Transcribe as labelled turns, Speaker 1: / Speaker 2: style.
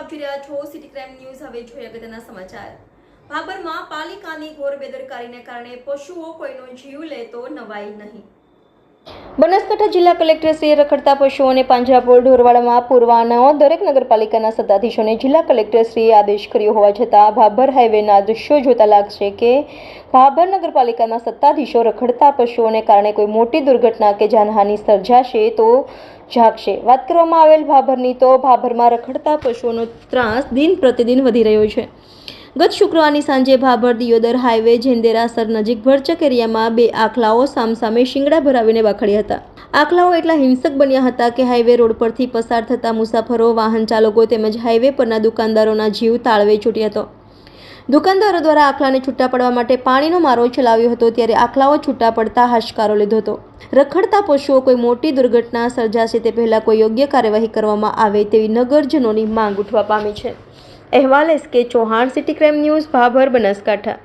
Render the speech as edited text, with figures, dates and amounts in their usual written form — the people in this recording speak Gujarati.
Speaker 1: આપ જોઈ રહ્યા છો સિટી ક્રાઇમ ન્યૂઝ। હવે જોઈએ અગત્યના સમાચાર। ભાભરમાં પાલિકાની ઘોર બેદરકારીને કારણે પશુઓ કોઈનો જીવ લે તો નવાઈ નહીં। બનાસકાંઠા જિલ્લા કલેક્ટરશ્રીએ રખડતા પશુઓને પાંજરાપોળ ઢોરવાડામાં પૂરવાનો દરેક નગરપાલિકાના સત્તાધીશોને જિલ્લા કલેક્ટરશ્રીએ આદેશ કર્યો હોવા છતાં ભાભર હાઈવેના દૃશ્યો જોતા લાગશે કે ભાભર નગરપાલિકાના સત્તાધીશો રખડતા પશુઓને કારણે કોઈ મોટી દુર્ઘટના કે જાનહાનિ સર્જાશે તો જાગશે। વાત કરવામાં આવેલ ભાભરની તો ભાભરમાં રખડતા પશુઓનો ત્રાસ દિન પ્રતિદિન વધી રહ્યો છે। ગત શુક્રવારની સાંજે ભાભર દિયોદર હાઈવે જેંદેરાસર નજીક ભરચક એરિયામાં બે આખલાઓ સામસામે શિંગડા ભરાવીને બાખડ્યા હતા। આખલાઓ એટલા હિંસક બન્યા હતા કે હાઈવે રોડ પરથી પસાર થતા મુસાફરો, વાહન ચાલકો તેમજ હાઈવે પરના દુકાનદારોના જીવ તાળવે છૂટ્યા હતો। દુકાનદારો દ્વારા આખલાને છૂટા પડવા માટે પાણીનો મારો ચલાવ્યો હતો, ત્યારે આખલાઓ છૂટા પડતા હાશકારો લીધો હતો। રખડતા પશુઓ કોઈ મોટી દુર્ઘટના સર્જાશે તે પહેલા કોઈ યોગ્ય કાર્યવાહી કરવામાં આવે તેવી નગરજનોની માંગ ઉઠવા પામી છે। અહેવાલ SK Chauhan, city crime news, Bhabhar, Banaskantha.